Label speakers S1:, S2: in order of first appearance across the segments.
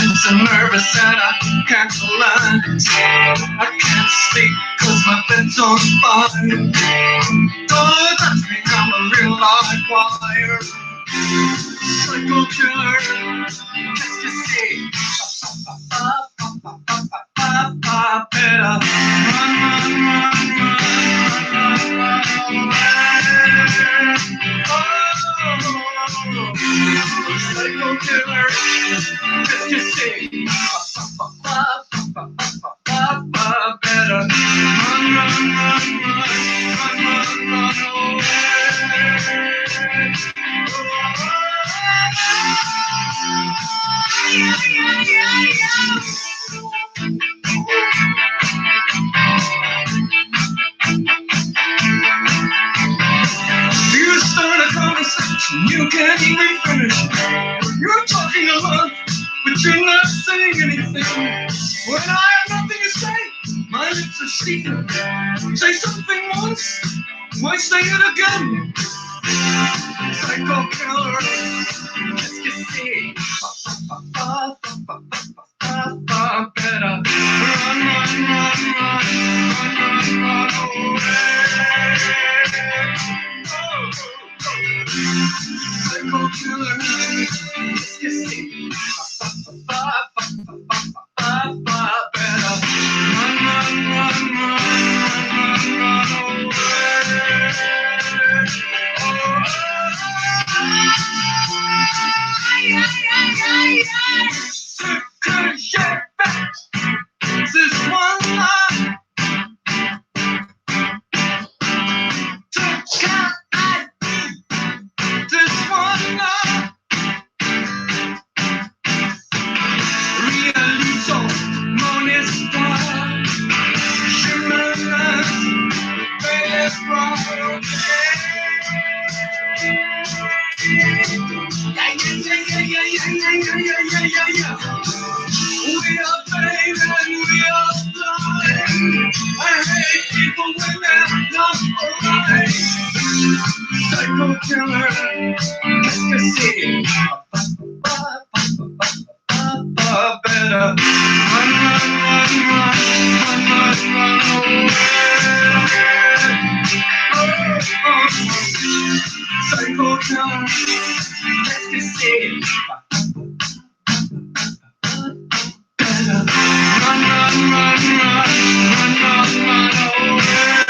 S1: tense and nervous and I can't relax. I can't sleep cause my bed's on fire. Don't touch me, I'm a real live wire. Psycho killer, just to see. Better run, run, run, run, run, run away. Oh, psycho killer, just to see. Better run, run, run, run, run, run, run away. You start a conversation, you can't even finish. You're talking a lot, but you're not saying anything. When I have nothing to say, my lips are sealed. Say something once, why say it again? Psycho killer, just to see. Better run, run, run, run, run, run away. Psycho killer, just to see. Better run, run, run, run, run, run away. This is one line. This one line. Realizo, monesta. Shimmerless, face right. Yeah. We are pain and we are blind. I hate people when they're not alright. Psycho killer, just to see. Better run, run, run, run, run, run, run away. Psycho killer, just to see. Better run, run, run, run, run, run, run away.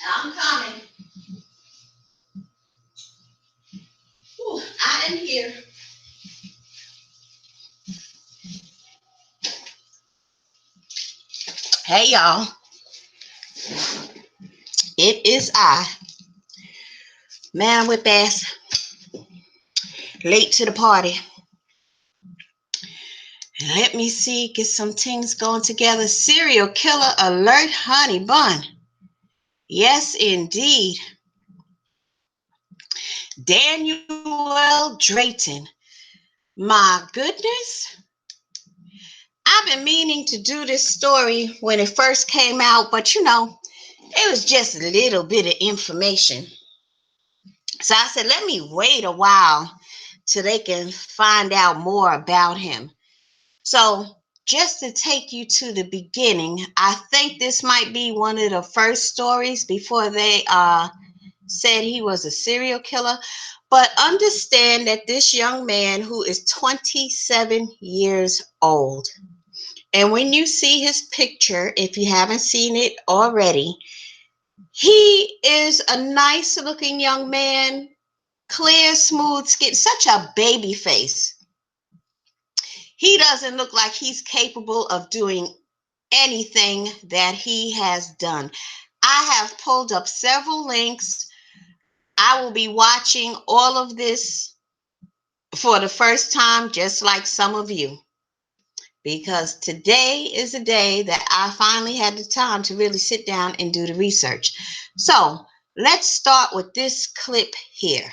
S2: I'm coming. Ooh, I am here. Hey, y'all. It is I, man with ass, late to the party. Let me see, get some things going together. Serial killer alert, honey bun. Yes, indeed. Danueal Drayton. My goodness. I've been meaning to do this story when it first came out, but it was just a little bit of information. So I said, let me wait a while till they can find out more about him. So just to take you to the beginning, I think this might be one of the first stories before they said he was a serial killer. But understand that this young man who is 27 years old, and when you see his picture, if you haven't seen it already, he is a nice looking young man, clear, smooth skin, such a baby face. He doesn't look like he's capable of doing anything that he has done. I have pulled up several links. I will be watching all of this for the first time, just like some of you, because today is a day that I finally had the time to really sit down and do the research. So let's start with this clip here.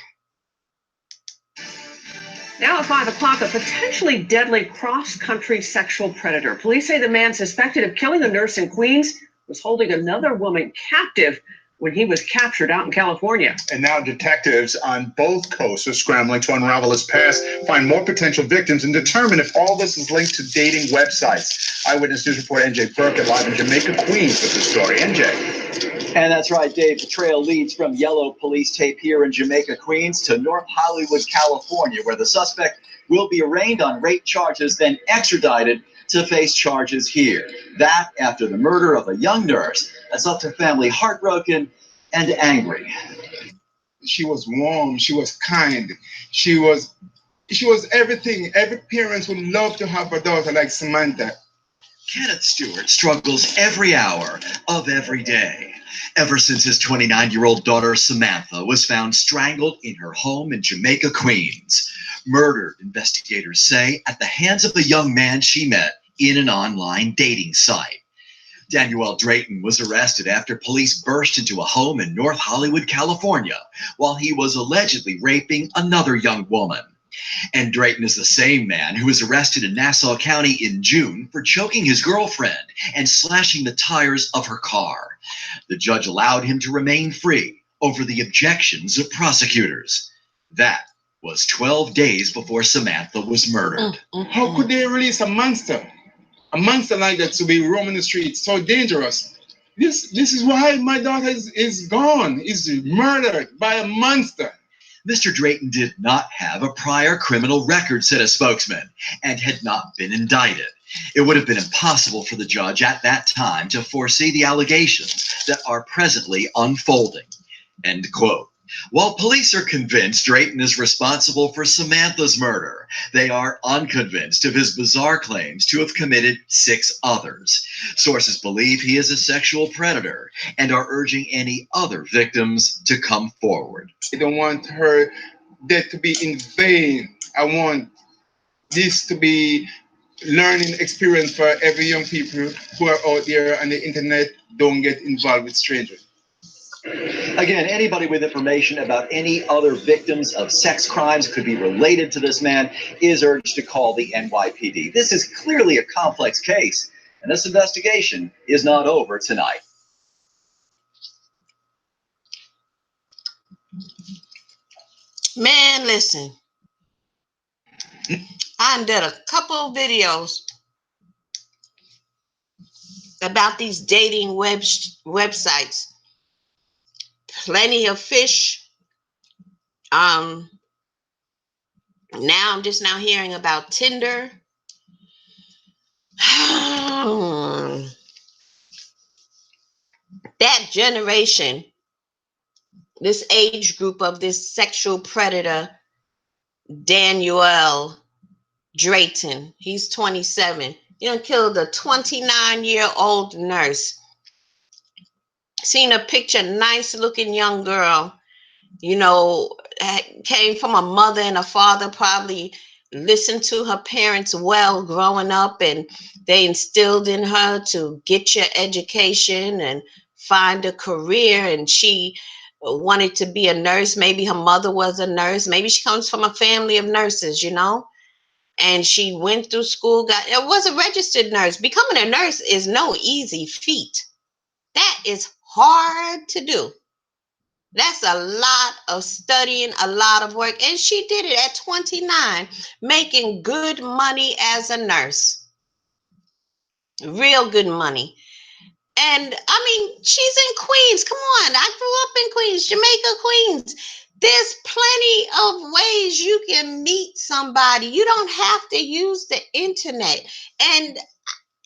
S1: Now at 5 o'clock, a potentially deadly cross-country sexual predator. Police say the man suspected of killing a nurse in Queens was holding another woman captive when he was captured out in California.
S3: And now detectives on both coasts are scrambling to unravel his past, find more potential victims, and determine if all this is linked to dating websites. Eyewitness News reporter NJ Burkett live in Jamaica, Queens with the story. NJ.
S4: And that's right, Dave. The trail leads from yellow police tape here in Jamaica, Queens to North Hollywood, California, where the suspect will be arraigned on rape charges, then extradited to face charges here. That after the murder of a young nurse that's left her family heartbroken and angry.
S3: She was warm. She was kind. She was everything. Every parent would love to have a daughter like Samantha.
S4: Kenneth Stewart struggles every hour of every day, ever since his 29-year-old daughter Samantha was found strangled in her home in Jamaica, Queens. Murdered, investigators say, at the hands of a young man she met in an online dating site. Danueal Drayton was arrested after police burst into a home in North Hollywood, California, while he was allegedly raping another young woman. And Drayton is the same man who was arrested in Nassau County in June for choking his girlfriend and slashing the tires of her car. The judge allowed him to remain free over the objections of prosecutors. That was 12 days before Samantha was murdered.
S3: How could they release a monster? A monster like that to be roaming the streets, so dangerous. This is why my daughter is gone, is murdered by a monster.
S4: Mr. Drayton did not have a prior criminal record, said a spokesman, and had not been indicted. It would have been impossible for the judge at that time to foresee the allegations that are presently unfolding. End quote. While police are convinced Drayton is responsible for Samantha's murder, they are unconvinced of his bizarre claims to have committed 6 others. Sources believe he is a sexual predator and are urging any other victims to come forward.
S3: I don't want her death to be in vain. I want this to be learning experience for every young people who are out there on the internet. Don't get involved with strangers.
S4: Again, anybody with information about any other victims of sex crimes could be related to this man is urged to call the NYPD. This is clearly a complex case, and this investigation is not over tonight.
S2: Man, listen, I did a couple of videos about these dating websites. Plenty of fish. Now I'm just now hearing about Tinder. That generation, this age group of this sexual predator, Danueal Drayton, he's 27. He killed a 29-year-old nurse. Seen a picture, nice looking young girl, came from a mother and a father, probably listened to her parents well growing up, and they instilled in her to get your education and find a career, and she wanted to be a nurse. Maybe her mother was a nurse. Maybe she comes from a family of nurses, And she went through school, was a registered nurse. Becoming a nurse is no easy feat. That is hard to do. That's a lot of studying, a lot of work. And she did it at 29, making good money as a nurse. Real good money. And I mean, she's in Queens. Come on. I grew up in Queens, Jamaica, Queens. There's plenty of ways you can meet somebody. You don't have to use the internet. And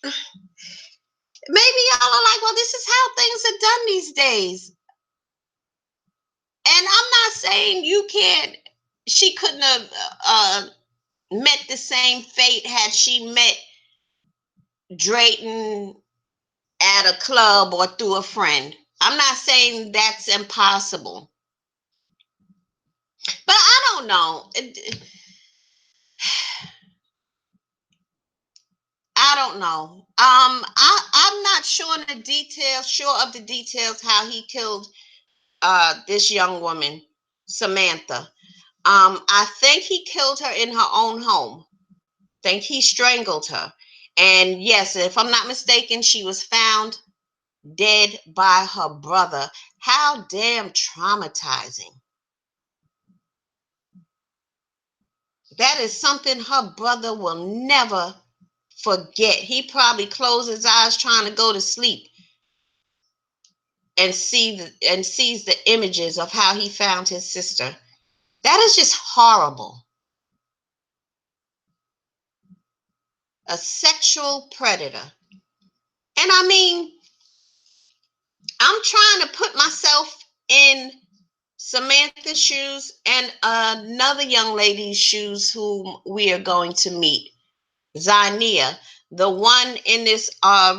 S2: maybe y'all are like, well, this is how things are done these days. And I'm not saying you can't, she couldn't have met the same fate had she met Drayton at a club or through a friend. I'm not saying that's impossible. But I don't know. I don't know. I'm not sure of the details how he killed this young woman, Samantha. I think he killed her in her own home. Think he strangled her. And yes, if I'm not mistaken, she was found dead by her brother. How damn traumatizing. That is something her brother will never forget. He probably closed his eyes trying to go to sleep and sees the images of how he found his sister. That is just horrible. A sexual predator. And I mean, I'm trying to put myself in Samantha's shoes and another young lady's shoes whom we are going to meet, Danueal, the one in this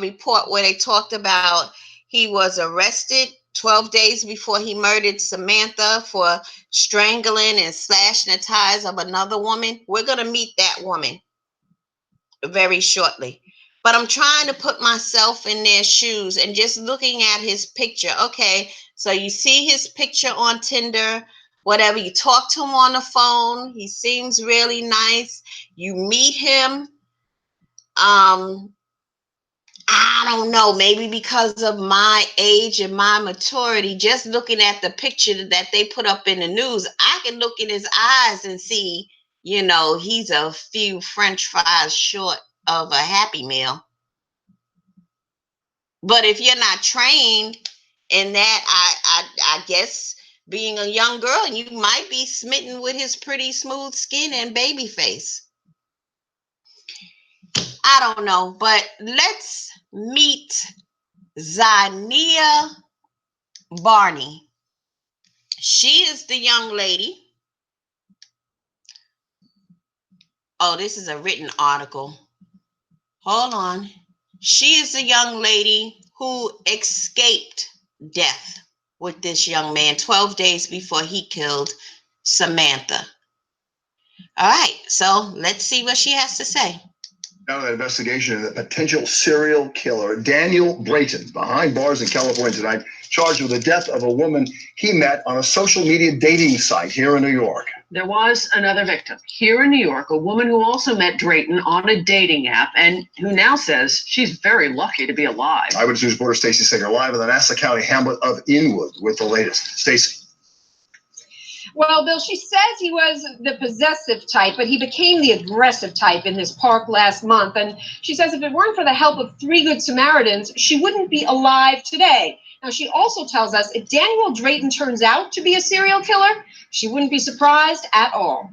S2: report where they talked about he was arrested 12 days before he murdered Samantha for strangling and slashing the ties of another woman. We're going to meet that woman very shortly. But I'm trying to put myself in their shoes and just looking at his picture. Okay, so you see his picture on Tinder, whatever. You talk to him on the phone. He seems really nice. You meet him. I don't know, maybe because of my age and my maturity, just looking at the picture that they put up in the news, I can look in his eyes and see, he's a few French fries short of a Happy Meal. But if you're not trained in that, I guess being a young girl, you might be smitten with his pretty smooth skin and baby face. I don't know, but let's meet Danueal Barney. She is the young lady. Oh, this is a written article. Hold on. She is the young lady who escaped death with this young man 12 days before he killed Samantha. All right, so let's see what she has to say.
S5: Now, an investigation of the potential serial killer, Danueal Drayton, behind bars in California tonight, charged with the death of a woman he met on a social media dating site here in New York.
S6: There was another victim here in New York, a woman who also met Drayton on a dating app and who now says she's very lucky to be alive.
S5: Eyewitness News reporter Stacey Singer live in the Nassau County hamlet of Inwood with the latest. Stacey.
S7: Well, Bill, she says he was the possessive type, but he became the aggressive type in this park last month. And she says if it weren't for the help of 3 good Samaritans, she wouldn't be alive today. Now, she also tells us if Danueal Drayton turns out to be a serial killer, she wouldn't be surprised at all.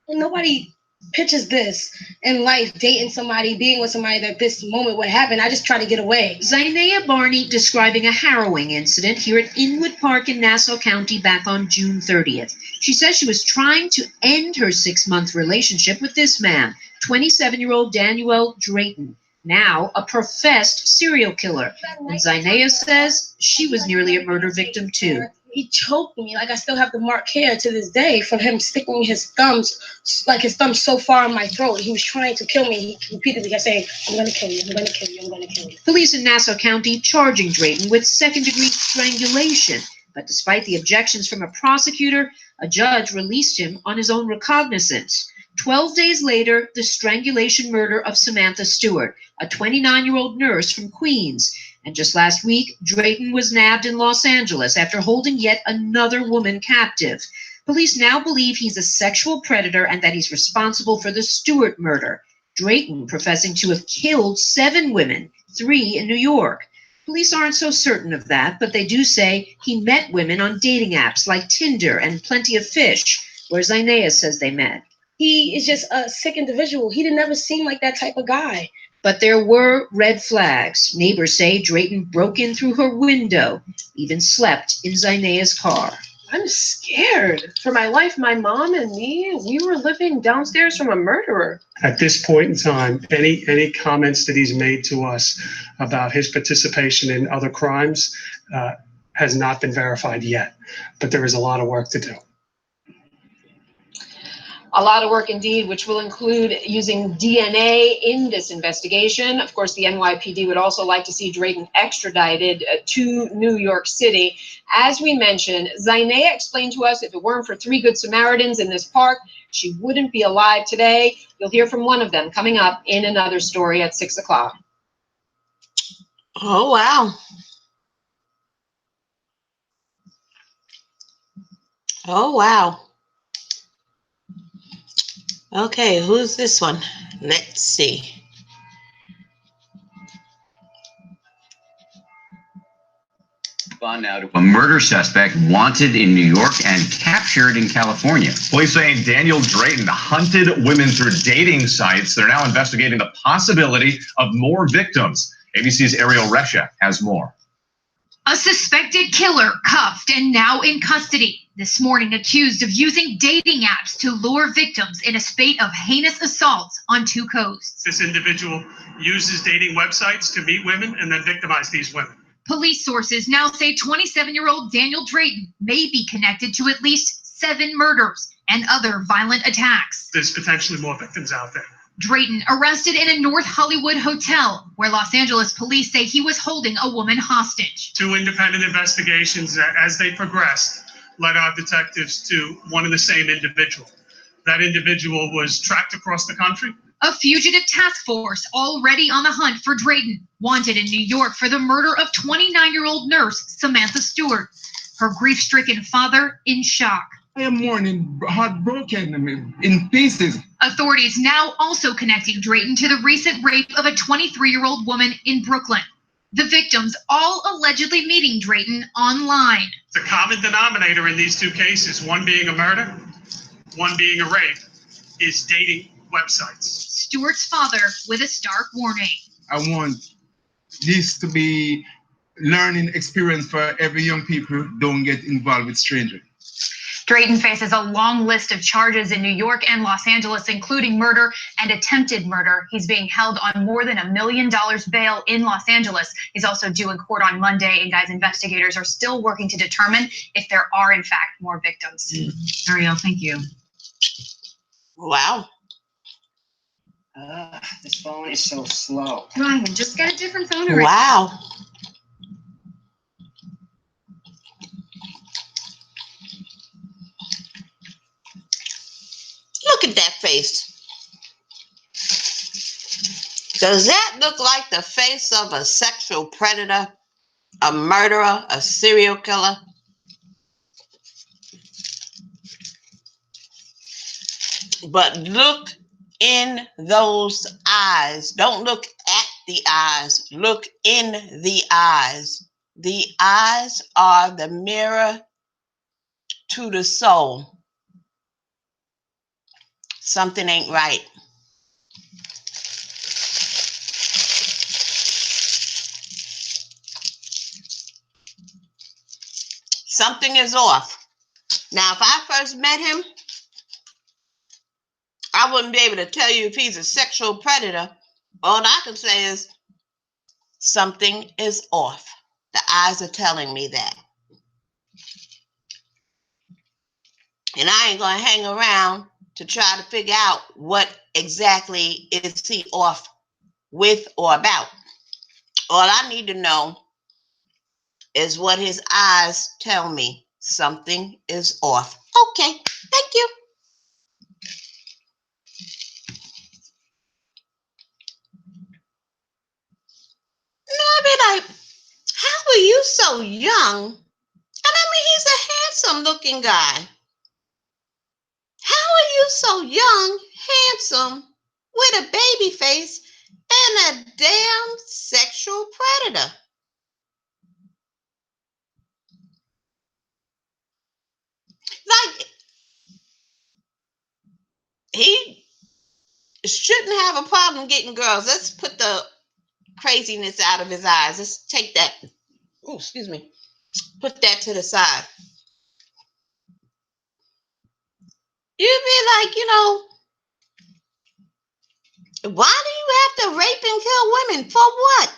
S8: Well, nobody pictures this in life, dating somebody, being with somebody, that this moment would happen. I just try to get away.
S9: Danueal Barney describing a harrowing incident here at Inwood Park in Nassau County back on June 30th. She says she was trying to end her 6-month relationship with this man, 27-year-old Danueal Drayton, now a professed serial killer. And Danueal says she was nearly a murder victim too.
S8: He choked me. Like, I still have the mark here to this day from him sticking his thumbs so far in my throat. He was trying to kill me. He repeatedly kept saying, I'm going to kill you, I'm going to kill you, I'm going to kill you.
S9: Police in Nassau County charging Drayton with second-degree strangulation. But despite the objections from a prosecutor, a judge released him on his own recognizance. 12 days later, the strangulation murder of Samantha Stewart, a 29-year-old nurse from Queens. And just last week, Drayton was nabbed in Los Angeles after holding yet another woman captive. Police now believe he's a sexual predator and that he's responsible for the Stewart murder. Drayton professing to have killed 7 women, 3 in New York. Police aren't so certain of that, but they do say he met women on dating apps like Tinder and Plenty of Fish, where Zainea says they met.
S8: He is just a sick individual. He didn't ever seem like that type of guy.
S9: But there were red flags. Neighbors say Drayton broke in through her window, even slept in Zainea's car.
S6: I'm scared for my life. My mom and me, we were living downstairs from a murderer.
S1: At this point in time, any comments that he's made to us about his participation in other crimes has not been verified yet. But there is a lot of work to do.
S7: A lot of work indeed, which will include using DNA in this investigation. Of course, the NYPD would also like to see Drayton extradited to New York City. As we mentioned, Zainea explained to us if it weren't for 3 good Samaritans in this park, she wouldn't be alive today. You'll hear from one of them coming up in another story at 6 o'clock.
S2: Oh, wow. Oh, wow. Okay, who's this one? Let's see.
S10: On now to a murder suspect wanted in New York and captured in California.
S3: Police saying Danueal Drayton hunted women through dating sites. They're now investigating the possibility of more victims. ABC's Ariel Resha has more.
S11: A suspected killer cuffed and now in custody. This morning accused of using dating apps to lure victims in a spate of heinous assaults on 2 coasts.
S1: This individual uses dating websites to meet women and then victimize these women.
S11: Police sources now say 27-year-old Danueal Drayton may be connected to at least 7 murders and other violent attacks.
S1: There's potentially more victims out there.
S11: Drayton arrested in a North Hollywood hotel where Los Angeles police say he was holding a woman hostage.
S1: 2 independent investigations, as they progressed, led our detectives to one and the same individual. That individual was tracked across the country.
S11: A fugitive task force already on the hunt for Drayton, wanted in New York for the murder of 29-year-old nurse Samantha Stewart. Her grief-stricken father in shock.
S12: I am mourning, heartbroken, in pieces.
S11: Authorities now also connecting Drayton to the recent rape of a 23-year-old woman in Brooklyn. The victims all allegedly meeting Drayton online.
S1: The common denominator in these 2 cases, one being a murder, one being a rape, is dating websites.
S11: Stewart's father with a stark warning.
S12: I want this to be learning experience for every young people who don't get involved with strangers.
S11: Drayton faces a long list of charges in New York and Los Angeles, including murder and attempted murder. He's being held on more than $1 million bail in Los Angeles. He's also due in court on Monday. And guys, investigators are still working to determine if there are, in fact, more victims. Ariel, thank you.
S2: Wow.
S13: This phone is so slow.
S11: Ryan, just get a different phone already.
S2: Wow. Look at that face. Does that look like the face of a sexual predator, a murderer, a serial killer? But look in those eyes. Don't look at the eyes. Look in the eyes. The eyes are the mirror to the soul. Something ain't right. Something is off. Now, if I first met him, I wouldn't be able to tell you if he's a sexual predator. All I can say is something is off. The eyes are telling me that. And I ain't going to hang around to try to figure out what exactly is he off with or about. All I need to know is what his eyes tell me. Something is off. Okay, thank you. so young. And I mean, he's a handsome looking guy. How are you so young, handsome, with a baby face, and a damn sexual predator? Like, he shouldn't have a problem getting girls. Let's put the craziness out of his eyes. Let's take that. Oh, excuse me. Put that to the side. You'd be like, why do you have to rape and kill women? For what?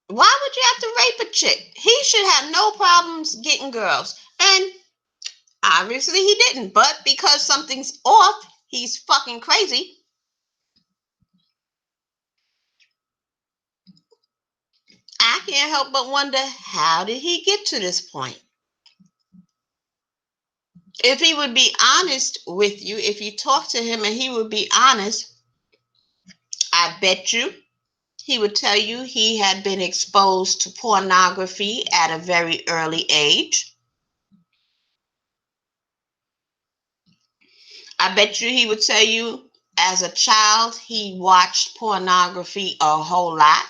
S2: Why would you have to rape a chick? He should have no problems getting girls. And obviously he didn't. But because something's off, he's fucking crazy. I can't help but wonder, how did he get to this point? If he would be honest with you, if you talk to him and he would be honest, I bet you he would tell you he had been exposed to pornography at a very early age. I bet you he would tell you as a child he watched pornography a whole lot.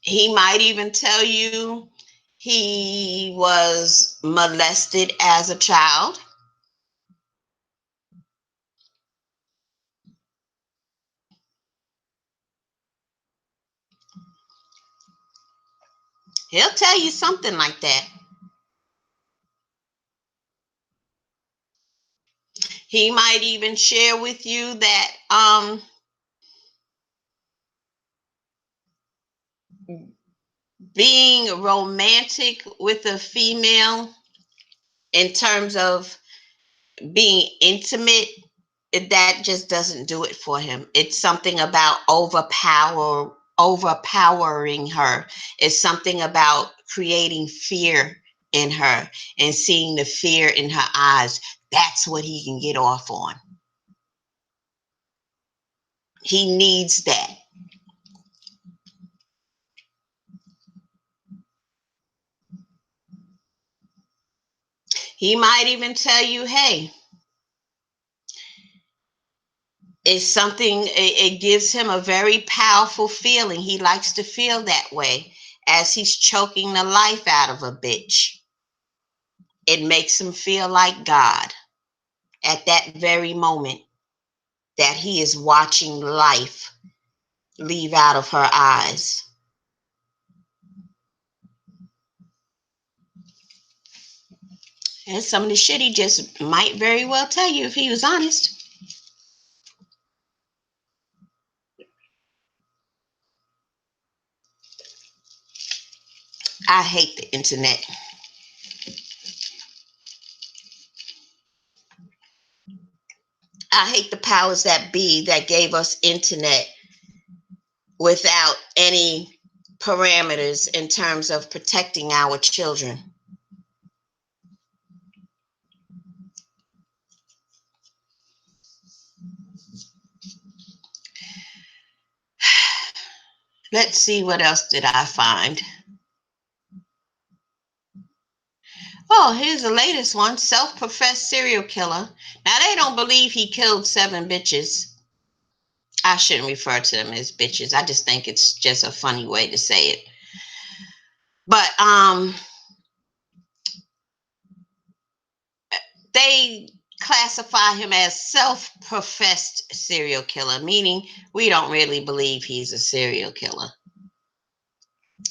S2: He might even tell you he was molested as a child. He'll tell you something like that. He might even share with you that being romantic with a female in terms of being intimate, that just doesn't do it for him. It's something about overpowering her. It's something about creating fear in her and seeing the fear in her eyes. That's what he can get off on. He needs that. He might even tell you, hey, it's something, it gives him a very powerful feeling. He likes to feel that way as he's choking the life out of a bitch. It makes him feel like God at that very moment that he is watching life leave out of her eyes. And some of the shit he just might very well tell you if he was honest. I hate the internet. I hate the powers that be that gave us internet without any parameters in terms of protecting our children. Let's see, what else did I find? Oh, here's the latest one. Self-professed serial killer. Now, they don't believe he killed 7 bitches. I shouldn't refer to them as bitches. I just think it's just a funny way to say it. But they classify him as self-professed serial killer, meaning we don't really believe he's a serial killer.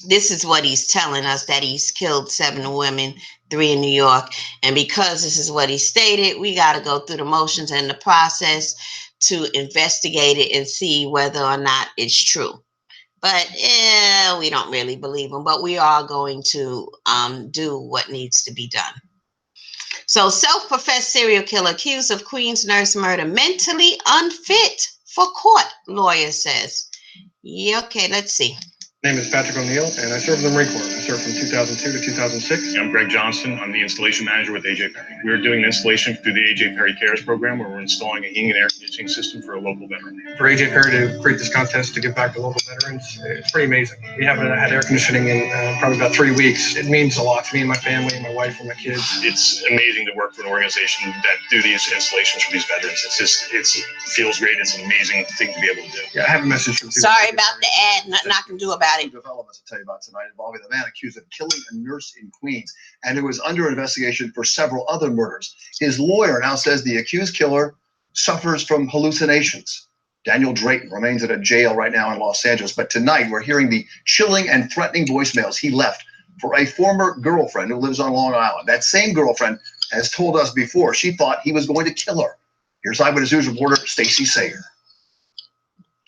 S2: This is what he's telling us, that he's killed 7 women, 3 in New York. And because this is what he stated, we got to go through the motions and the process to investigate it and see whether or not it's true. But we don't really believe him. But we are going to do what needs to be done. So, self-professed serial killer accused of Queens nurse murder, mentally unfit for court, lawyer says. Yeah, okay, let's see.
S14: My name is Patrick O'Neill, and I served in the Marine Corps. I served from 2002 to 2006.
S15: I'm Greg Johnston. I'm the installation manager with AJ Perry. We are doing an installation through the AJ Perry Cares program where we're installing a heating and air conditioning system for a local veteran.
S14: For AJ Perry to create this contest to give back to local veterans, it's pretty amazing. We haven't had air conditioning in probably about 3 weeks. It means a lot to me and my family, my wife, and my kids.
S15: It's amazing to work for an organization that do these installations for these veterans. It feels great. It's an amazing thing to be able to do.
S14: Yeah, I have a message for people.
S2: Sorry about the ad. Nothing I can do about it.
S5: Developments to tell you about tonight involving the man accused of killing a nurse in Queens and who is under investigation for several other murders. His lawyer now says the accused killer suffers from hallucinations. Danueal Drayton remains at a jail right now in Los Angeles, but tonight we're hearing the chilling and threatening voicemails he left for a former girlfriend who lives on Long Island. That same girlfriend has told us before she thought he was going to kill her. Here's Eyewitness News reporter Stacey Sayer.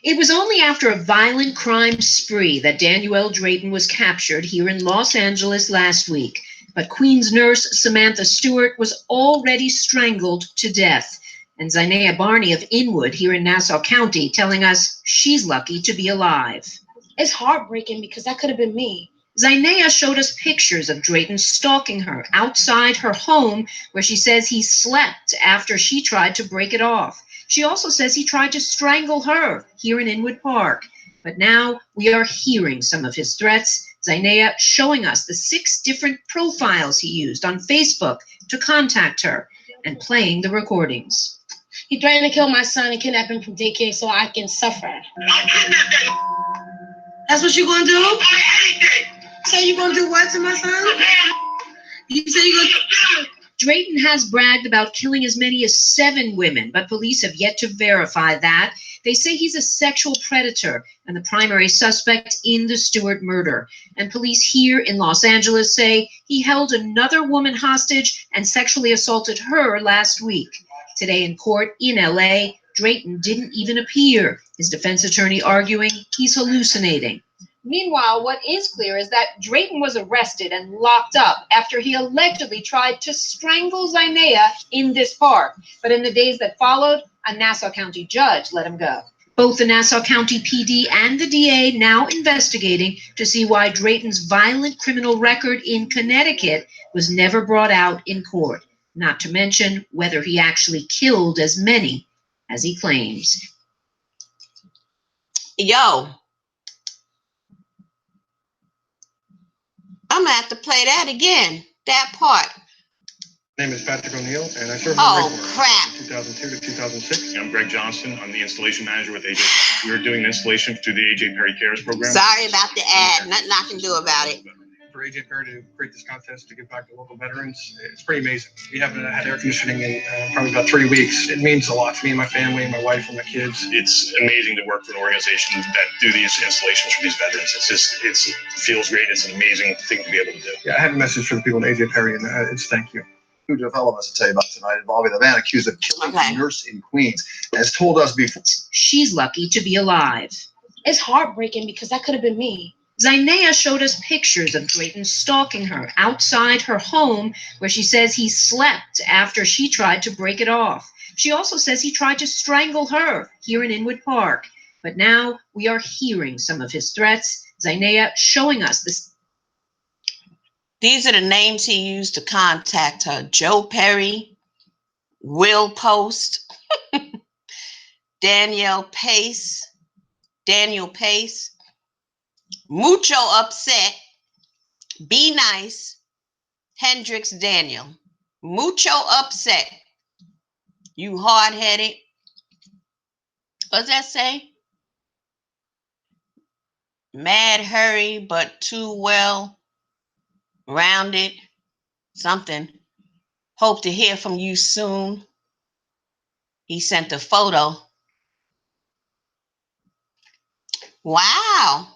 S9: It was only after a violent crime spree that Danueal Drayton was captured here in Los Angeles last week. But Queens nurse Samantha Stewart was already strangled to death. And Zainea Barney of Inwood here in Nassau County telling us she's lucky to be alive.
S8: It's heartbreaking because that could have been me.
S9: Zainea showed us pictures of Drayton stalking her outside her home where she says he slept after she tried to break it off. She also says he tried to strangle her here in Inwood Park. But now we are hearing some of his threats. Zainea showing us the 6 different profiles he used on Facebook to contact her and playing the recordings.
S8: He threatened to kill my son and kidnap him from daycare so I can suffer. That's what you're going to do? So you're going to do what to my son? You say you're going to kill him?
S9: Drayton has bragged about killing as many as 7 women, but police have yet to verify that. They say he's a sexual predator and the primary suspect in the Stewart murder. And police here in Los Angeles say he held another woman hostage and sexually assaulted her last week. Today in court in LA, Drayton didn't even appear, his defense attorney arguing he's hallucinating.
S7: Meanwhile, what is clear is that Drayton was arrested and locked up after he allegedly tried to strangle Zainea in this park. But in the days that followed, a Nassau County judge let him go.
S9: Both the Nassau County PD and the DA now investigating to see why Drayton's violent criminal record in Connecticut was never brought out in court, not to mention whether he actually killed as many as he claims.
S2: Yo, I'm gonna have to play that again, that part.
S14: My name is Patrick O'Neill, and I served in the
S2: Oh,
S14: Marine Corps
S2: crap.
S14: from 2002 to 2006.
S15: I'm Greg Johnston. I'm the installation manager with AJ. We are doing an installation through the AJ Perry Cares program.
S2: Sorry about the ad. Nothing I can do about it.
S14: For AJ Perry to create this contest to give back to local veterans, it's pretty amazing. We haven't had air conditioning in probably about 3 weeks. It means a lot to me and my family, my wife, and my kids.
S15: It's amazing to work for an organization that do these installations for these veterans. It feels great. It's an amazing thing to be able to do.
S14: Yeah, I have a message for the people in AJ Perry, and it's thank you.
S5: Two developments to tell you about tonight involving the man accused of killing a nurse in Queens has told us before.
S9: She's lucky to be alive.
S8: It's heartbreaking because that could have been me.
S9: Zainea showed us pictures of Drayton stalking her outside her home where she says he slept after she tried to break it off. She also says he tried to strangle her here in Inwood Park. But now we are hearing some of his threats. Zainea showing us this.
S2: These are the names he used to contact her. Joe Perry, Will Post, Daniel Pace, Mucho Upset, Be Nice, Hendrix Daniel. Mucho Upset. You hard-headed. What's that say? Mad hurry, but too well rounded. Something. Hope to hear from you soon. He sent a photo. Wow.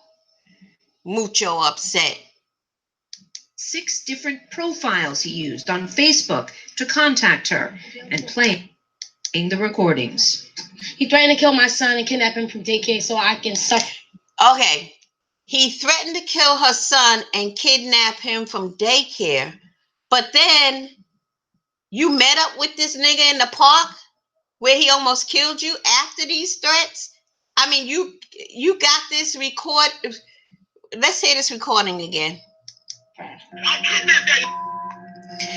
S2: Mucho Upset.
S9: 6 different profiles he used on Facebook to contact her and playing the recordings.
S8: He threatened to kill my son and kidnap him from daycare so I can suffer.
S2: Okay. He threatened to kill her son and kidnap him from daycare. But then you met up with this nigga in the park where he almost killed you after these threats. I mean, you got this record. let's hear this recording again.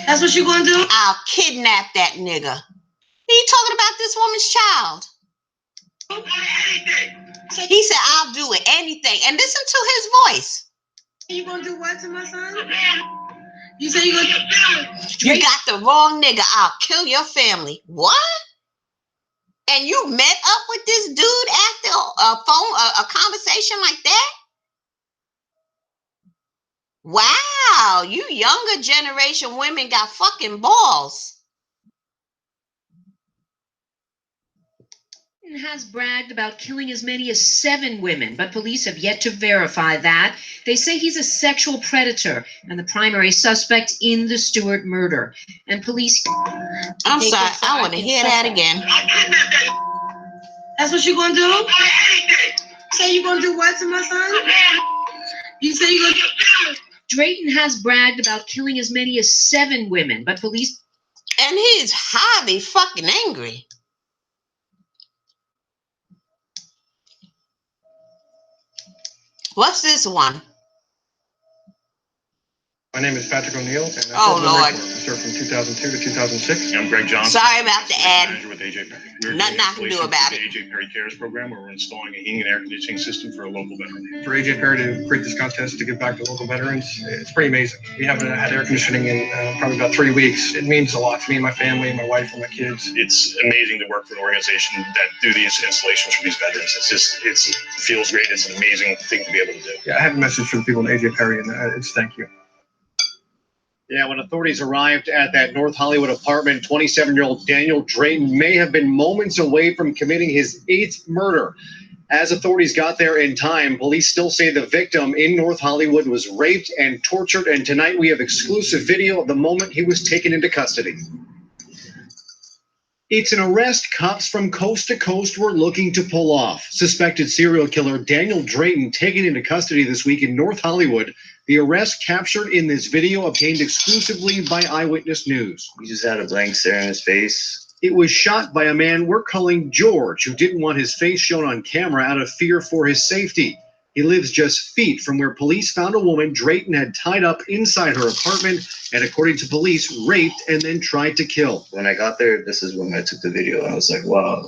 S8: That's what you gonna do?
S2: I'll kidnap that nigga. He talking about this woman's child. He said, I'll do it, anything. And listen to his voice.
S8: You gonna do what to my son? You say you gonna do?
S2: You got the wrong nigga. I'll kill your family. What? And you met up with this dude after a conversation like that? Wow, you younger generation women got fucking balls.
S9: Has bragged about killing as many as 7 women, but police have yet to verify that. They say he's a sexual predator and the primary suspect in the Stewart murder. And police...
S2: I'm sorry, I want to hear that again.
S8: That's what you gonna do? Say you gonna do what to my son? You say you gonna do?
S9: Drayton has bragged about killing as many as 7 women, but police...
S2: And he's highly fucking angry. What's this one?
S14: My name is Patrick O'Neill, and I
S2: Oh, Lord.
S14: served from 2002 to 2006.
S15: I'm Greg Johnson.
S2: Sorry about the ad.
S15: Manager with AJ Perry. We're
S2: Nothing I can do about it.
S15: The AJ Perry Cares program, where we're installing a heating and air conditioning system for a local veteran.
S14: For AJ Perry to create this contest to give back to local veterans, it's pretty amazing. We haven't had air conditioning in probably about 3 weeks. It means a lot to me and my family, my wife, and my kids.
S15: It's amazing to work for an organization that do these installations for these veterans. It feels great. It's an amazing thing to be able to do.
S14: Yeah, I have a message for the people in AJ Perry, and it's thank you.
S16: Yeah, when authorities arrived at that North Hollywood apartment, 27-year-old Danueal Drayton may have been moments away from committing his 8th murder. As authorities got there in time, police still say the victim in North Hollywood was raped and tortured, and tonight we have exclusive video of the moment he was taken into custody. It's an arrest cops from coast to coast were looking to pull off. Suspected serial killer Danueal Drayton taken into custody this week in North Hollywood. The arrest captured in this video obtained exclusively by Eyewitness News.
S17: He just had a blank stare in his face.
S16: It was shot by a man we're calling George, who didn't want his face shown on camera out of fear for his safety. He lives just feet from where police found a woman Drayton had tied up inside her apartment and, according to police, raped and then tried to kill.
S17: When I got there, this is when I took the video. I was like, wow,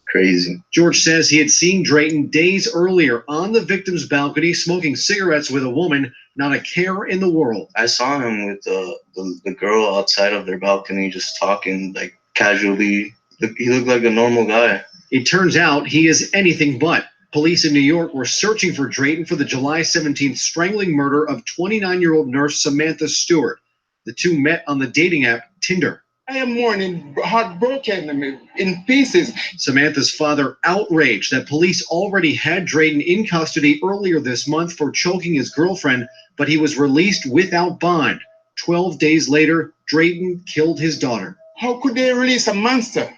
S17: crazy.
S16: George says he had seen Drayton days earlier on the victim's balcony smoking cigarettes with a woman, not a care in the world.
S17: I saw him with the girl outside of their balcony just talking, like, casually. He looked like a normal guy.
S16: It turns out he is anything but. Police in New York were searching for Drayton for the July 17th strangling murder of 29-year-old nurse Samantha Stewart. The two met on the dating app Tinder.
S12: I am mourning, heartbroken, in pieces.
S16: Samantha's father outraged that police already had Drayton in custody earlier this month for choking his girlfriend, but he was released without bond. 12 days later, Drayton killed his daughter.
S12: How could they release a monster?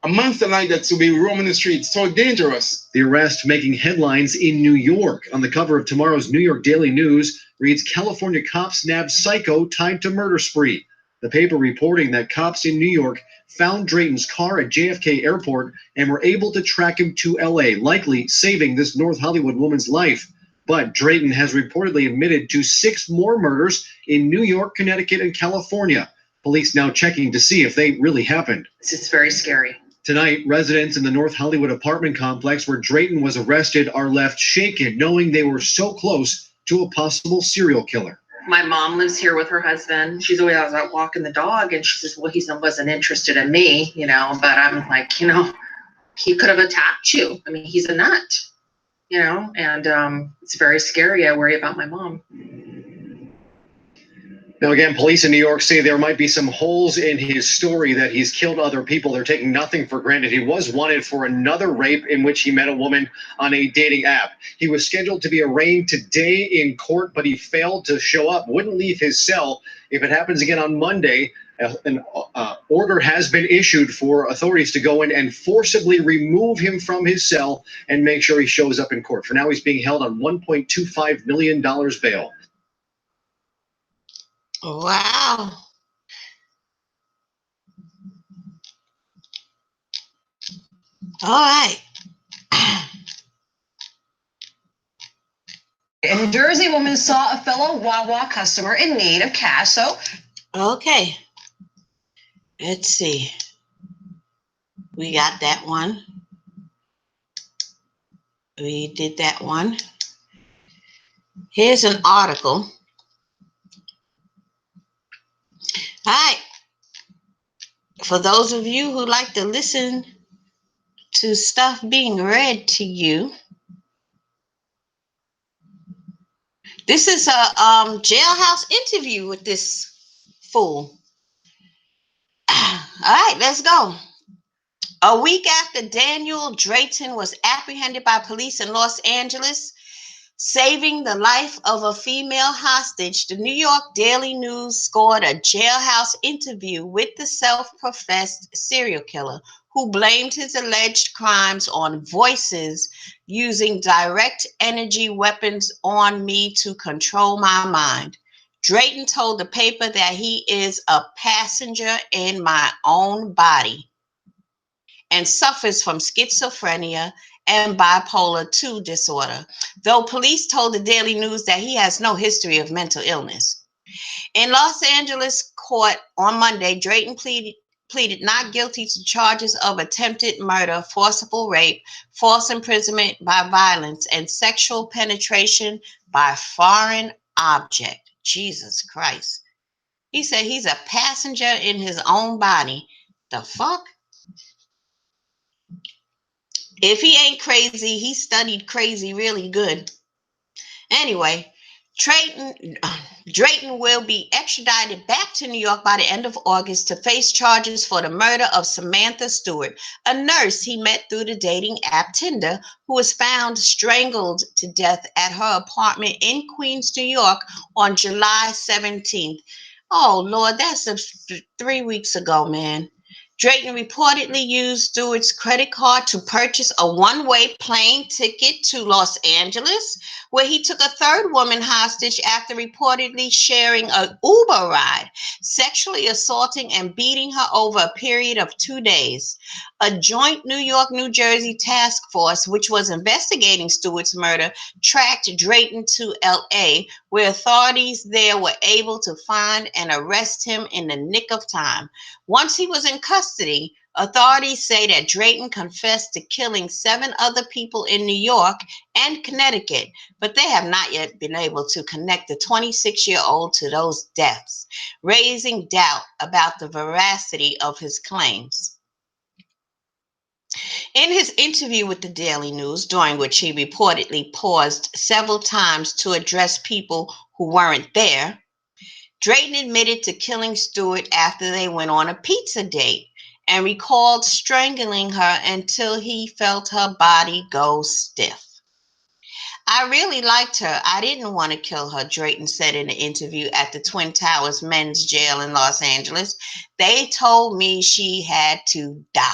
S12: A monster like that to be roaming the streets, so dangerous.
S16: The arrest making headlines in New York. On the cover of tomorrow's New York Daily News reads, California cops nab psycho tied to murder spree. The paper reporting that cops in New York found Drayton's car at JFK Airport and were able to track him to LA, likely saving this North Hollywood woman's life. But Drayton has reportedly admitted to 6 more murders in New York, Connecticut, and California. Police now checking to see if they really happened.
S6: It's very scary.
S16: Tonight, residents in the North Hollywood apartment complex where Drayton was arrested are left shaken, knowing they were so close to a possible serial killer.
S6: My mom lives here with her husband. She's always out walking the dog, and she says, well, he wasn't interested in me, but I'm like, he could have attacked you. I mean, he's a nut, and it's very scary. I worry about my mom.
S16: Now, again, police in New York say there might be some holes in his story, that he's killed other people. They're taking nothing for granted. He was wanted for another rape in which he met a woman on a dating app. He was scheduled to be arraigned today in court, but he failed to show up, wouldn't leave his cell. If it happens again on Monday, an order has been issued for authorities to go in and forcibly remove him from his cell and make sure he shows up in court. For now, he's being held on $1.25 million bail.
S2: Wow. All right.
S18: A New Jersey woman saw a fellow Wawa customer in need of cash. So,
S2: okay. Let's see. We got that one. We did that one. Here's an article. All right. For those of you who like to listen to stuff being read to you, this is a jailhouse interview with this fool. All right, let's go. A week after Danueal Drayton was apprehended by police in Los Angeles, saving the life of a female hostage, the New York Daily News scored a jailhouse interview with the self-professed serial killer who blamed his alleged crimes on voices using direct energy weapons on me to control my mind. Drayton told the paper that he is a passenger in my own body and suffers from schizophrenia and bipolar 2 disorder, though police told the Daily News that he has no history of mental illness. In Los Angeles court on Monday, Drayton pleaded not guilty to charges of attempted murder, forcible rape, false imprisonment by violence, and sexual penetration by foreign object. Jesus Christ. He said he's a passenger in his own body. The fuck? If he ain't crazy, he studied crazy really good. Anyway, Drayton will be extradited back to New York by the end of August to face charges for the murder of Samantha Stewart, a nurse he met through the dating app Tinder, who was found strangled to death at her apartment in Queens, New York on July 17th. Oh, Lord, that's 3 weeks ago, man. Drayton reportedly used Stewart's credit card to purchase a one-way plane ticket to Los Angeles, where he took a third woman hostage after reportedly sharing an Uber ride, sexually assaulting and beating her over a period of 2 days. A joint New York-New Jersey task force, which was investigating Stewart's murder, tracked Drayton to L.A., where authorities there were able to find and arrest him in the nick of time. Once he was in custody, authorities say that Drayton confessed to killing 7 other people in New York and Connecticut, but they have not yet been able to connect the 26-year-old to those deaths, raising doubt about the veracity of his claims. In his interview with the Daily News, during which he reportedly paused several times to address people who weren't there, Drayton admitted to killing Stewart after they went on a pizza date and recalled strangling her until he felt her body go stiff. I really liked her. I didn't want to kill her, Drayton said in an interview at the Twin Towers men's jail in Los Angeles. They told me she had to die.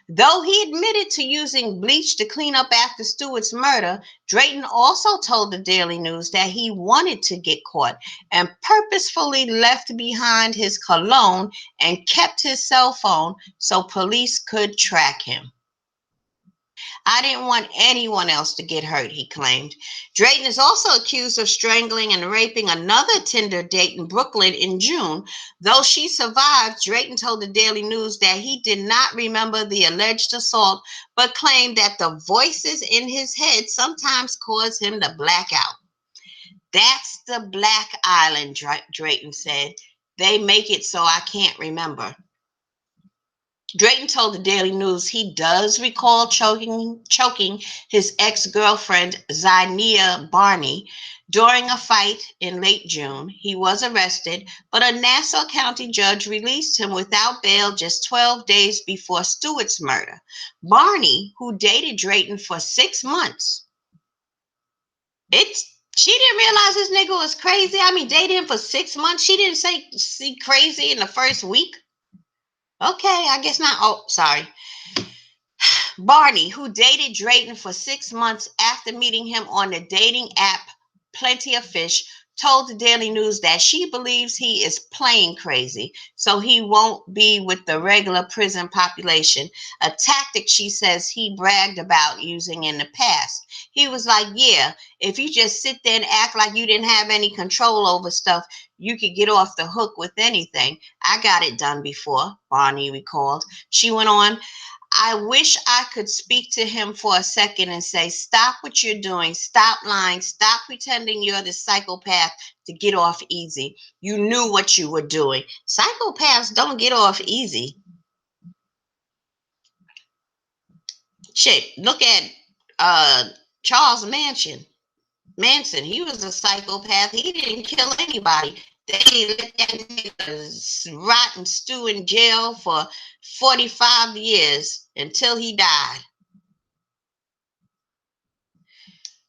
S2: Though he admitted to using bleach to clean up after Stewart's murder, Drayton also told the Daily News that he wanted to get caught and purposefully left behind his cologne and kept his cell phone so police could track him. I didn't want anyone else to get hurt, he claimed. Drayton is also accused of strangling and raping another Tinder date in Brooklyn in June. Though she survived, Drayton told the Daily News that he did not remember the alleged assault, but claimed that the voices in his head sometimes caused him to black out. That's the Black Island, Drayton said. They make it so I can't remember. Drayton told the Daily News he does recall choking his ex-girlfriend, Danueal Barney, during a fight in late June. He was arrested, but a Nassau County judge released him without bail just 12 days before Stewart's murder. Barney, who dated Drayton for 6 months, she didn't realize this nigga was crazy. I mean, dated him for 6 months. She didn't see crazy in the first week. Okay, I guess not. Oh, sorry. Barney, who dated Drayton for 6 months after meeting him on the dating app Plenty of Fish, told the Daily News that she believes he is plain crazy, so he won't be with the regular prison population, a tactic she says he bragged about using in the past. He was like, yeah, if you just sit there and act like you didn't have any control over stuff, you could get off the hook with anything. I got it done before, Barney recalled. She went on, I wish I could speak to him for a second and say, stop what you're doing. Stop lying. Stop pretending you're the psychopath to get off easy. You knew what you were doing. Psychopaths don't get off easy. Shit, look at Charles Manson. He was a psychopath. He didn't kill anybody. They let that nigga rot and stew in jail for 45 years until he died.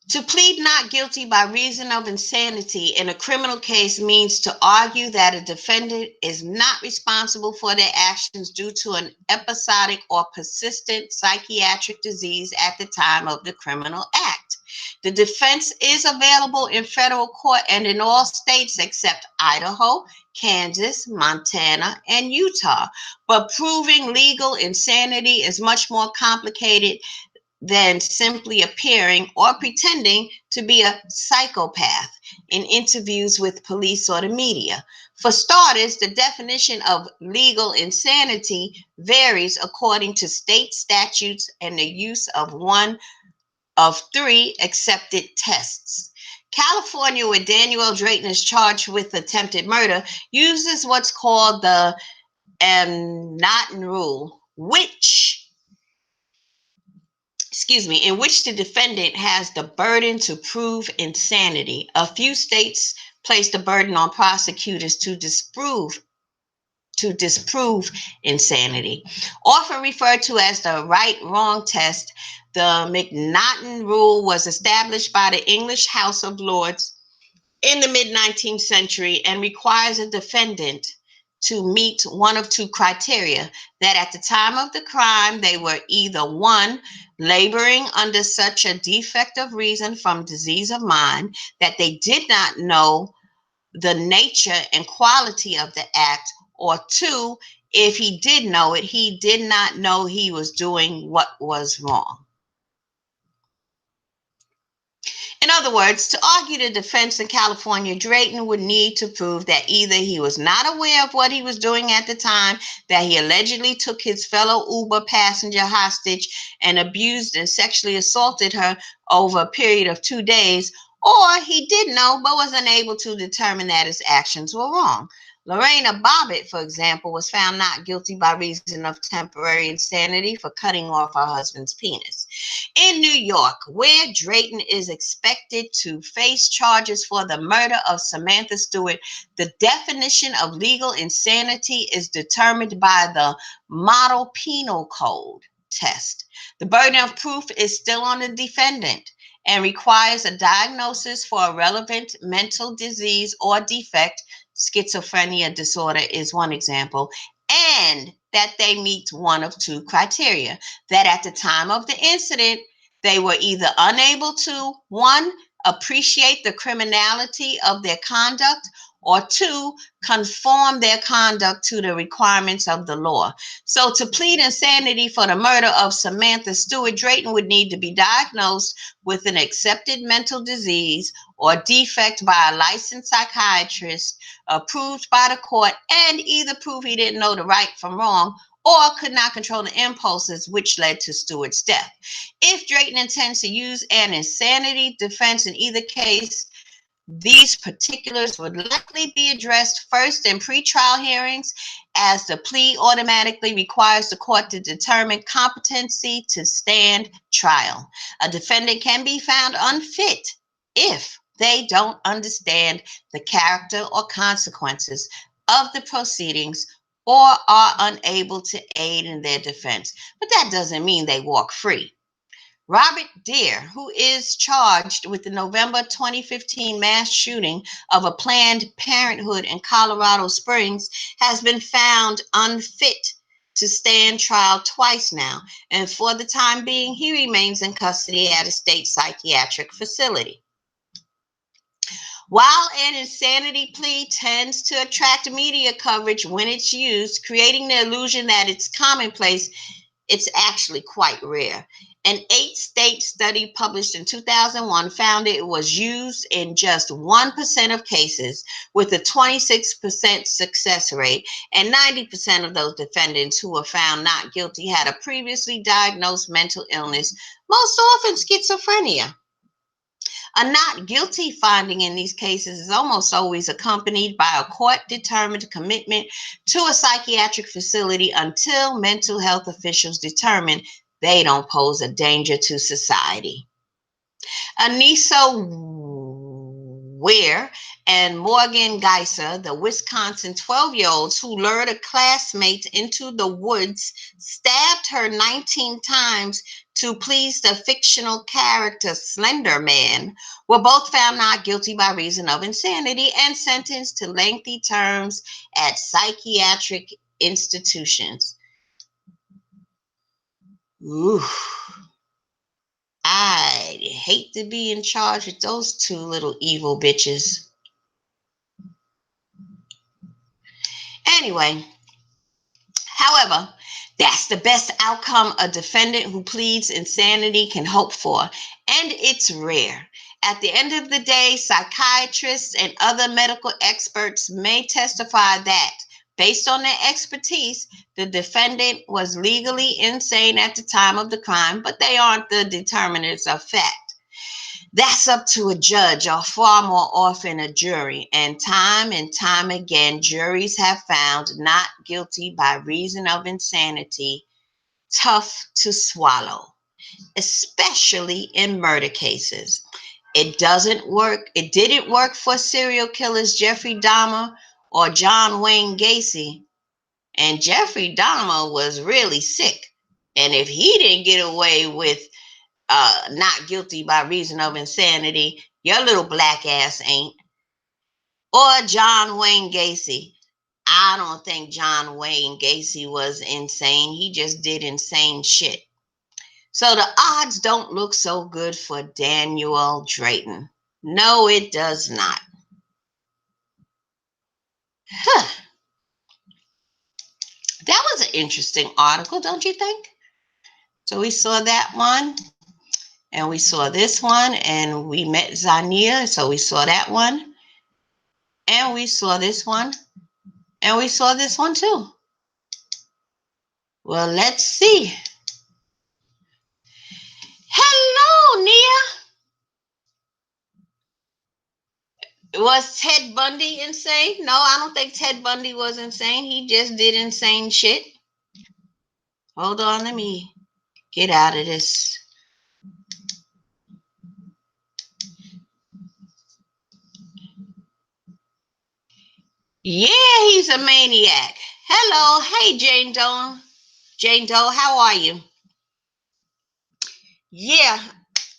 S2: To plead not guilty by reason of insanity in a criminal case means to argue that a defendant is not responsible for their actions due to an episodic or persistent psychiatric disease at the time of the criminal act. The defense is available in federal court and in all states except Idaho, Kansas, Montana, and Utah. But proving legal insanity is much more complicated than simply appearing or pretending to be a psychopath in interviews with police or the media. For starters, the definition of legal insanity varies according to state statutes and the use of one of three accepted tests. California, where Danueal Drayton is charged with attempted murder, uses what's called the Natten rule, in which the defendant has the burden to prove insanity. A few states place the burden on prosecutors to disprove insanity. Often referred to as the right-wrong test, the McNaughton rule was established by the English House of Lords in the mid-19th century and requires a defendant to meet one of two criteria: that at the time of the crime they were either one, laboring under such a defect of reason from disease of mind that they did not know the nature and quality of the act, or two, if he did know it, he did not know he was doing what was wrong. In other words, to argue the defense in California, Drayton would need to prove that either he was not aware of what he was doing at the time, that he allegedly took his fellow Uber passenger hostage and abused and sexually assaulted her over a period of 2 days, or he did know but was unable to determine that his actions were wrong. Lorena Bobbitt, for example, was found not guilty by reason of temporary insanity for cutting off her husband's penis. In New York, where Drayton is expected to face charges for the murder of Samantha Stewart, the definition of legal insanity is determined by the Model Penal Code test. The burden of proof is still on the defendant and requires a diagnosis for a relevant mental disease or defect. Schizophrenia disorder is one example, and that they meet one of two criteria: that at the time of the incident, they were either unable to, one, appreciate the criminality of their conduct, or two, conform their conduct to the requirements of the law. So to plead insanity for the murder of Samantha Stewart, Drayton would need to be diagnosed with an accepted mental disease or defect by a licensed psychiatrist, approved by the court, and either prove he didn't know the right from wrong or could not control the impulses which led to Stewart's death. If Drayton intends to use an insanity defense in either case, these particulars would likely be addressed first in pretrial hearings, as the plea automatically requires the court to determine competency to stand trial. A defendant can be found unfit if they don't understand the character or consequences of the proceedings or are unable to aid in their defense. But that doesn't mean they walk free. Robert Deere, who is charged with the November 2015 mass shooting of a Planned Parenthood in Colorado Springs, has been found unfit to stand trial twice now, and for the time being, he remains in custody at a state psychiatric facility. While an insanity plea tends to attract media coverage when it's used, creating the illusion that it's commonplace, it's actually quite rare. An 8-state study published in 2001 found it was used in just 1% of cases, with a 26% success rate, and 90% of those defendants who were found not guilty had a previously diagnosed mental illness, most often schizophrenia. A not guilty finding in these cases is almost always accompanied by a court-determined commitment to a psychiatric facility until mental health officials determine they don't pose a danger to society. Anissa Ware and Morgan Geiser, the Wisconsin 12-year-olds who lured a classmate into the woods, stabbed her 19 times to please the fictional character Slender Man, were both found not guilty by reason of insanity and sentenced to lengthy terms at psychiatric institutions. Ooh. I'd hate to be in charge with those two little evil bitches. Anyway, however, that's the best outcome a defendant who pleads insanity can hope for, and it's rare. At the end of the day, psychiatrists and other medical experts may testify that, based on their expertise, the defendant was legally insane at the time of the crime, but they aren't the determinants of fact. That's up to a judge, or far more often a jury. And time again, juries have found not guilty by reason of insanity tough to swallow, especially in murder cases. It doesn't work. It didn't work for serial killers Jeffrey Dahmer or John Wayne Gacy. And Jeffrey Dahmer was really sick. And if he didn't get away with not guilty by reason of insanity, your little black ass ain't. Or John Wayne Gacy. I don't think John Wayne Gacy was insane. He just did insane shit. So the odds don't look so good for Danueal Drayton. No, it does not. Huh. That was an interesting article, don't you think? So we saw that one, and we saw this one, and we met Zania, so we saw that one, and we saw this one, and we saw this one too. Well, let's see. Hello, Nia. Was Ted Bundy insane? No, I don't think Ted Bundy was insane. He just did insane shit. Hold on, let me get out of this. Yeah, he's a maniac. Hello. Hey, Jane Doe. Jane Doe, how are you? Yeah,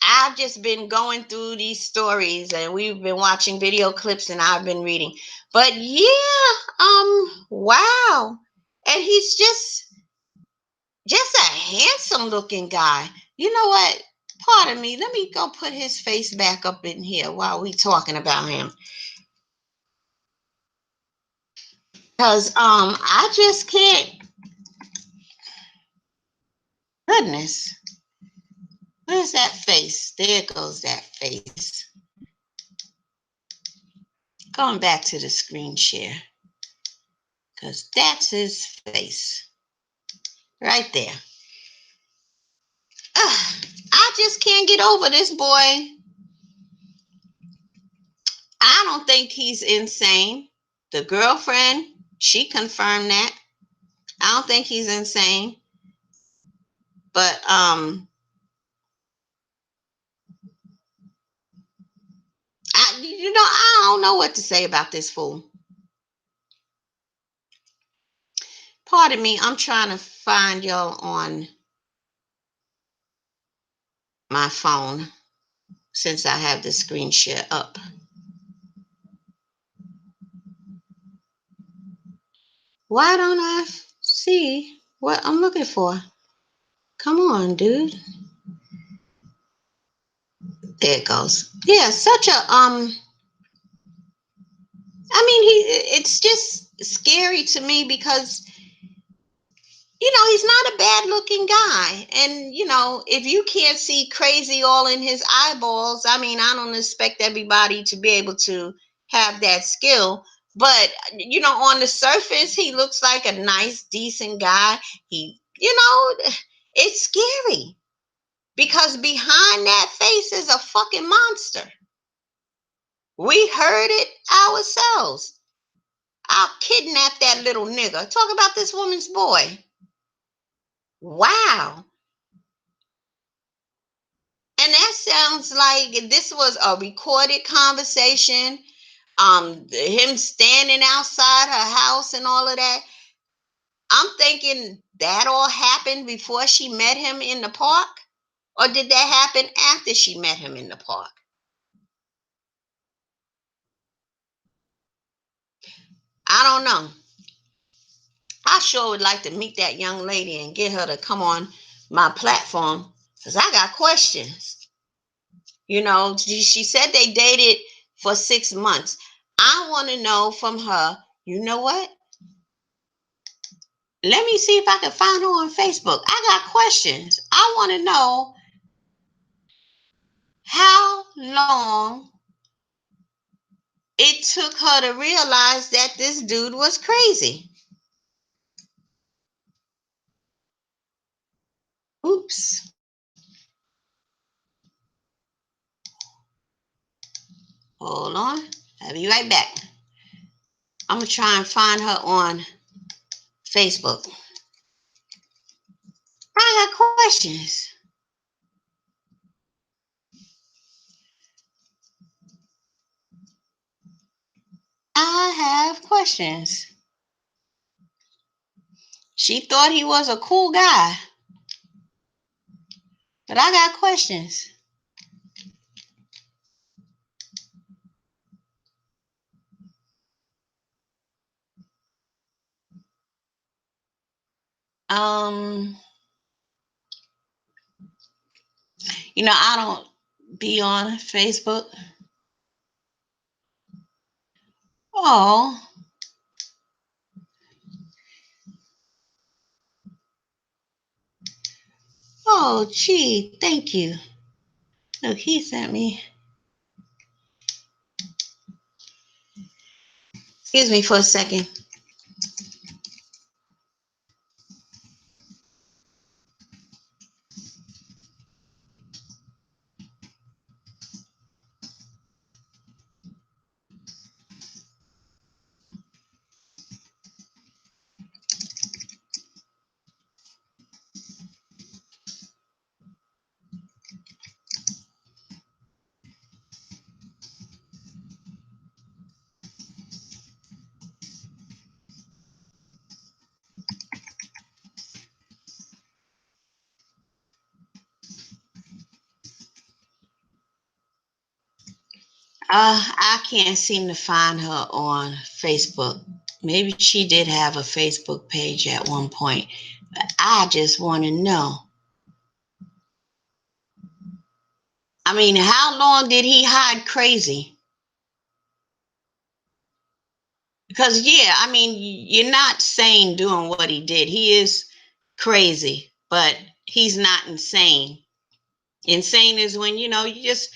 S2: I've just been going through these stories, and we've been watching video clips, and I've been reading. But yeah, wow. And he's just a handsome looking guy. You know what? Pardon me. Let me go put his face back up in here while we talking about him. Because I just can't. Goodness. Where's that face? There goes that face. Going back to the screen share. Because that's his face. Right there. I just can't get over this boy. I don't think he's insane. The girlfriend, she confirmed that. I don't think he's insane. But I don't know what to say about this fool. Pardon me, I'm trying to find y'all on my phone since I have the screen share up. Why don't I see what I'm looking for? Come on, dude. There it goes. Yeah, such a I mean, it's just scary to me because, he's not a bad looking guy. And, if you can't see crazy all in his eyeballs, I mean, I don't expect everybody to be able to have that skill. But, on the surface, he looks like a nice, decent guy. It's scary because behind that face is a fucking monster. We heard it ourselves. I'll kidnap that little nigga. Talk about this woman's boy. Wow. And that sounds like this was a recorded conversation. Him standing outside her house and all of that. I'm thinking that all happened before she met him in the park, or did that happen after she met him in the park? I don't know. I sure would like to meet that young lady and get her to come on my platform because I got questions. She said they dated for 6 months. I want to know from her, you know what? Let me see if I can find her on Facebook. I got questions. I want to know how long it took her to realize that this dude was crazy. Oops. Hold on. I'll be right back. I'm going to try and find her on Facebook. I got questions. I have questions. She thought he was a cool guy, but I got questions. I don't be on Facebook. Oh, gee, thank you. Look, he sent me. Excuse me for a second. I can't seem to find her on Facebook. Maybe she did have a Facebook page at one point. But I just want to know. I mean, how long did he hide crazy? Because, yeah, I mean, you're not sane doing what he did. He is crazy, but he's not insane. Insane is when, you just,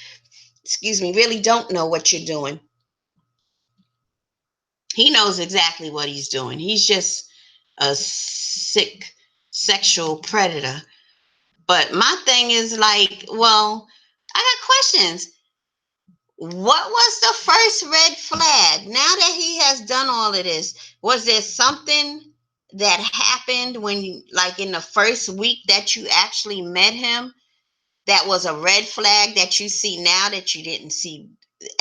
S2: really don't know what you're doing. He knows exactly what he's doing. He's just a sick sexual predator. But my thing is like, well, I got questions. What was the first red flag? Now that he has done all of this, was there something that happened when, like in the first week that you actually met him, that was a red flag that you see now that you didn't see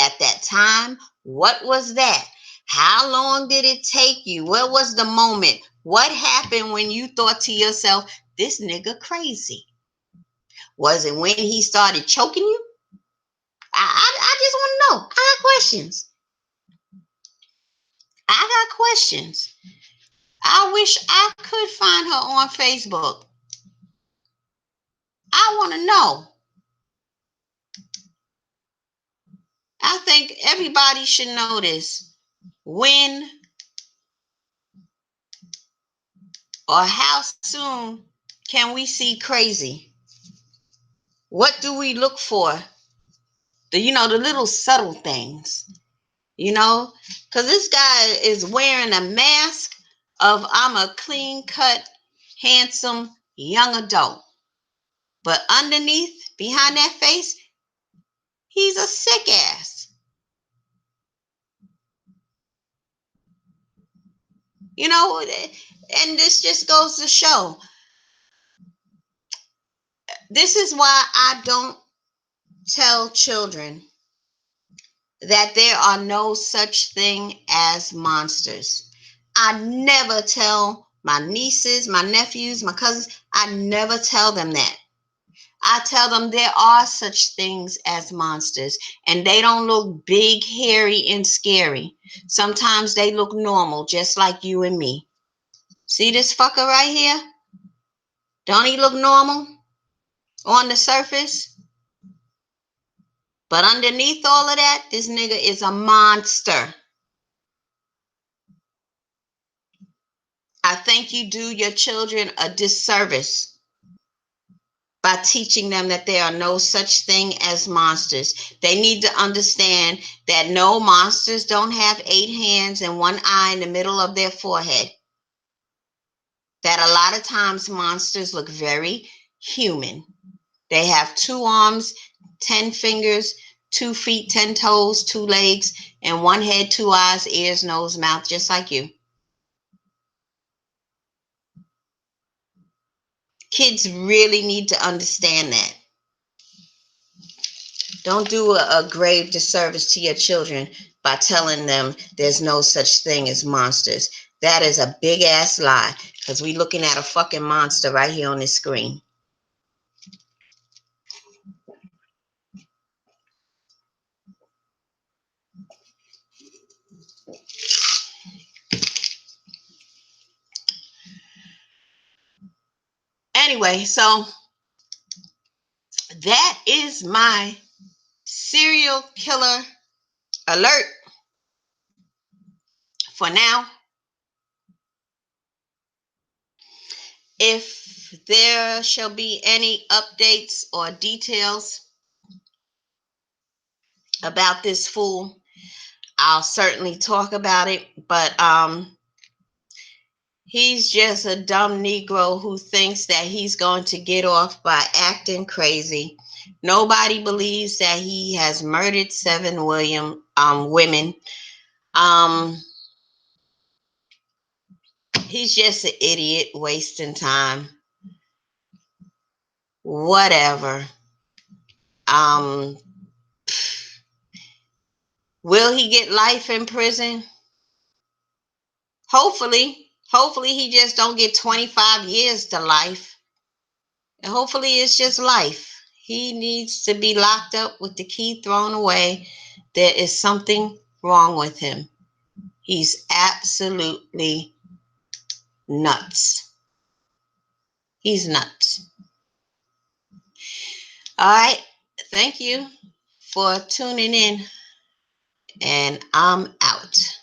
S2: at that time? What was that? How long did it take you? What was the moment? What happened when you thought to yourself, this nigga crazy? Was it when he started choking you? I just want to know. I got questions. I got questions. I wish I could find her on Facebook. I want to know. I think everybody should know this. when or how soon can we see crazy? What do we look for? The little subtle things, because this guy is wearing a mask of I'm a clean-cut, handsome, young adult. But underneath, behind that face, he's a sick ass. And this just goes to show. This is why I don't tell children that there are no such thing as monsters. I never tell my nieces, my nephews, my cousins, I never tell them that. I tell them there are such things as monsters, and they don't look big, hairy, and scary. Sometimes they look normal, just like you and me. See this fucker right here? Don't he look normal on the surface? But underneath all of that, this nigga is a monster. I think you do your children a disservice by teaching them that there are no such thing as monsters. They need to understand that no, monsters don't have 8 hands and 1 eye in the middle of their forehead. That a lot of times monsters look very human. They have 2 arms, 10 fingers, 2 feet, 10 toes, 2 legs, and 1 head, 2 eyes, ears, nose, mouth, just like you. Kids really need to understand that. Don't do a grave disservice to your children by telling them there's no such thing as monsters. That is a big ass lie, because we're looking at a fucking monster right here on this screen. Anyway, so that is my serial killer alert for now. If there shall be any updates or details about this fool, I'll certainly talk about it. But he's just a dumb Negro who thinks that he's going to get off by acting crazy. Nobody believes that he has murdered 7 women. He's just an idiot wasting time. Whatever. Will he get life in prison? Hopefully he just don't get 25 years to life. And hopefully it's just life. He needs to be locked up with the key thrown away. There is something wrong with him. He's absolutely nuts. He's nuts. All right. Thank you for tuning in. And I'm out.